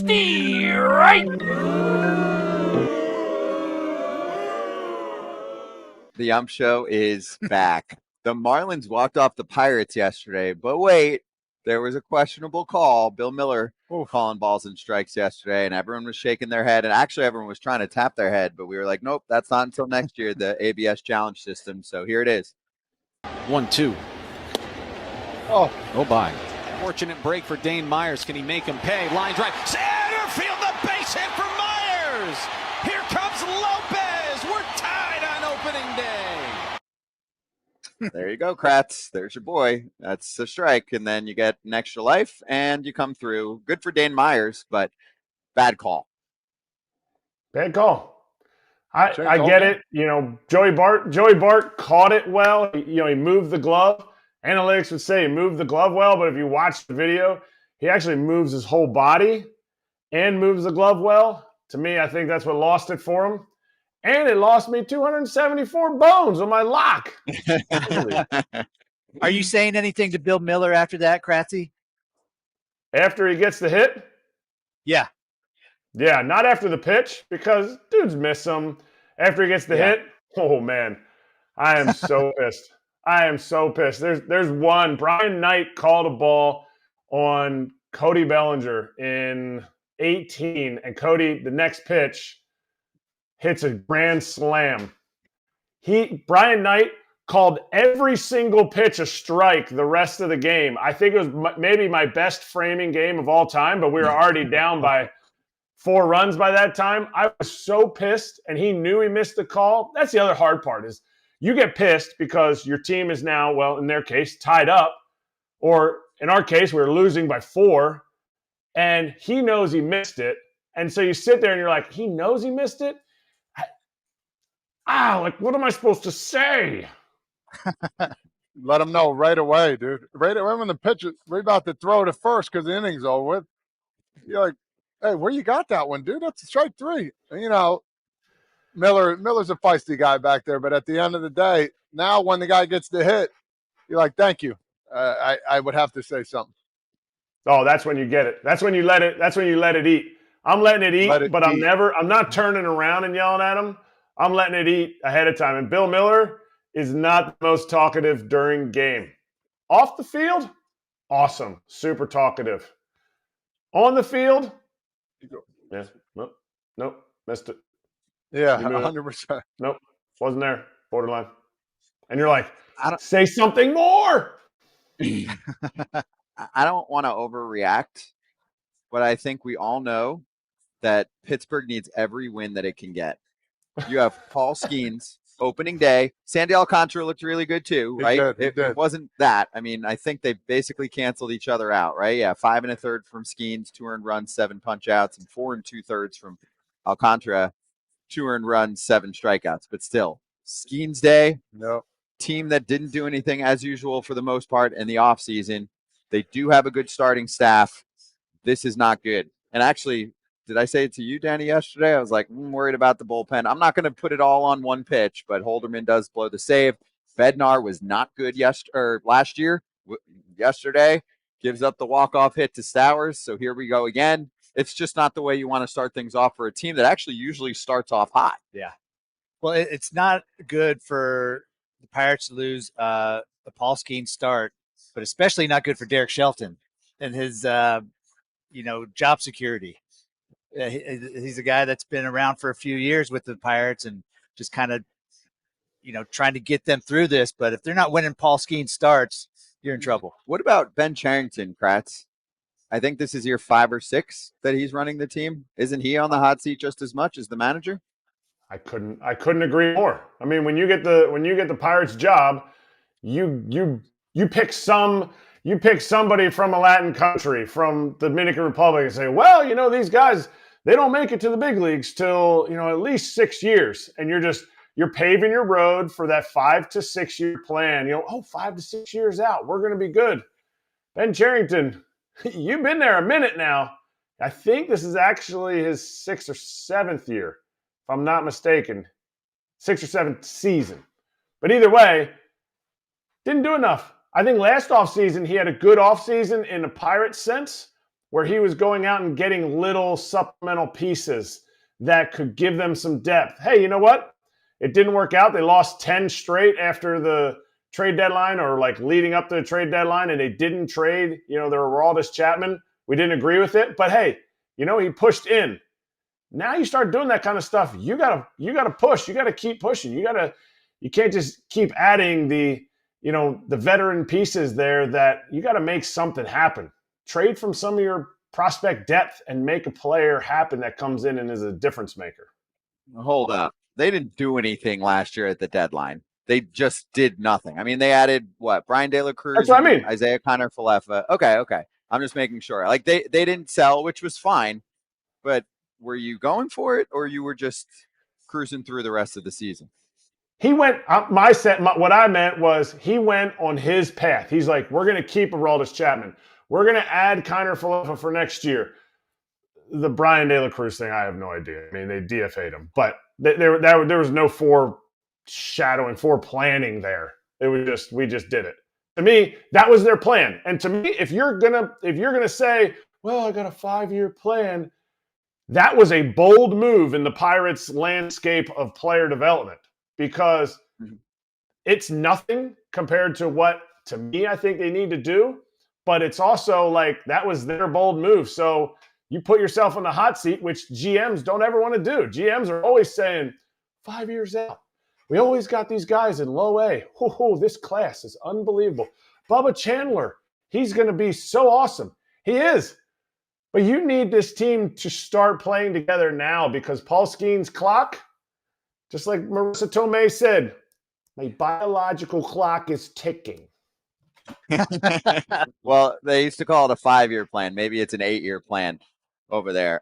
Right. The Ump Show is back. The Marlins walked off the Pirates yesterday, but wait, there was a questionable call. Bill Miller calling balls and strikes yesterday, and everyone was shaking their head. And actually, everyone was trying to tap their head, but we were like, nope, that's not until next year, the ABS challenge system. So here it is. 1-2. Oh, bye. Fortunate break for Dane Myers. Can he make him pay? Line drive. Center field, the base hit for Myers. Here comes Lopez. We're tied on opening day. There you go, Kratz. There's your boy. That's a strike. And then you get an extra life and you come through. Good for Dane Myers, but bad call. bad call. I get it. You know, Joey Bart caught it well. He moved the glove. Analytics would say he moved the glove well, but if you watch the video, he actually moves his whole body and moves the glove well. To me, I think that's what lost it for him. And it lost me 274 bones on my lock. Are you saying anything to Bill Miller after that, Kratzy? After he gets the hit? Yeah. Yeah, not after the pitch, because dudes miss him. After he gets the hit, oh, man, I am so pissed. I am so pissed. There's one. Brian Knight called a ball on Cody Bellinger in 18, and Cody, the next pitch, hits a grand slam. Brian Knight called every single pitch a strike the rest of the game. I think it was maybe my best framing game of all time, but we were already down by 4 runs by that time. I was so pissed, and he knew he missed the call. That's the other hard part is you get pissed because your team is now, well, in their case, tied up. Or in our case, we're losing by 4, and he knows he missed it. And so you sit there and you're like, he knows he missed it? What am I supposed to say? Let him know right away, dude. Right away when the pitch is, we're about to throw to first because the inning's over with. You're like, hey, where you got that one, dude? That's strike 3. And, you know, Miller's a feisty guy back there, but at the end of the day, now when the guy gets the hit, you're like, thank you. I would have to say something. Oh, that's when you get it. That's when you let it eat. I'm letting it eat, but I'm not turning around and yelling at him. I'm letting it eat ahead of time. And Bill Miller is not the most talkative during game. Off the field, awesome. Super talkative. On the field, yeah, nope, missed it. Yeah, 100%. Nope, wasn't there. Borderline. And you're like, say something more. I don't want to overreact, but I think we all know that Pittsburgh needs every win that it can get. You have Paul Skenes opening day. Sandy Alcantara looked really good too, right? It wasn't that. I mean, I think they basically canceled each other out, right? Yeah, 5 1/3 from Skenes, 2 earned runs, 7 punch outs, and 4 2/3 from Alcantara, 2 earned runs, 7 strikeouts. But still, Skenes day, team that didn't do anything as usual for the most part in the offseason. They do have a good starting staff. This is not good. And actually, did I say it to you, Danny, yesterday? I was like, worried about the bullpen. I'm not going to put it all on one pitch, but Holderman does blow the save. Bednar was not good last year. Yesterday, gives up the walk-off hit to Stowers. So here we go again. It's just not the way you want to start things off for a team that actually usually starts off hot. Yeah. Well, it's not good for the Pirates to lose the Paul Skenes start, but especially not good for Derek Shelton and his, job security. He's a guy that's been around for a few years with the Pirates and just kind of, trying to get them through this. But if they're not winning Paul Skenes starts, you're in trouble. What about Ben Cherington, Kratz? I think this is year 5 or 6 that he's running the team. Isn't he on the hot seat just as much as the manager? I couldn't agree more. I mean, when you get the Pirates job, you pick somebody from a Latin country, from the Dominican Republic, and say, well, these guys, they don't make it to the big leagues till, at least 6 years. And you're paving your road for that 5 to 6 year plan. 5 to 6 years out, we're going to be good. Ben Cherington, you've been there a minute now. I think this is actually his 6th or 7th year, if I'm not mistaken. 6th or 7th season. But either way, didn't do enough. I think last offseason he had a good offseason in the Pirates sense, where he was going out and getting little supplemental pieces that could give them some depth. Hey, you know what? It didn't work out. They lost 10 straight after the trade deadline, or like leading up to the trade deadline, and they didn't trade, their Aroldis Chapman. We didn't agree with it, but hey, he pushed in. Now you start doing that kind of stuff. You gotta push. You gotta keep pushing. You can't just keep adding the veteran pieces there. That you got to make something happen. Trade from some of your prospect depth and make a player happen that comes in and is a difference maker. Hold up. They didn't do anything last year at the deadline. They just did nothing. I mean, they added what? Brian De La Cruz. That's what I mean. Isaiah Kiner-Falefa. Okay. I'm just making sure. Like they didn't sell, which was fine. But were you going for it, or you were just cruising through the rest of the season? He went. What I meant was he went on his path. He's like, we're going to keep Aroldis Chapman. We're going to add Kiner-Falefa for next year. The Brian De La Cruz thing, I have no idea. I mean, they DFA'd him, but there was no planning there. It was just, we just did it. To me, that was their plan. And to me, if you're gonna say, well, I got a 5-year plan, that was a bold move in the Pirates' landscape of player development, because it's nothing compared to what, to me, I think they need to do. But it's also like that was their bold move. So you put yourself in the hot seat, which GMs don't ever want to do. GMs are always saying, 5 years out, we always got these guys in low A. This class is unbelievable. Bubba Chandler, he's going to be so awesome. He is. But you need this team to start playing together now, because Paul Skenes' clock, just like Marissa Tomei said, my biological clock is ticking. Well, they used to call it a 5-year plan. Maybe it's an 8-year plan over there.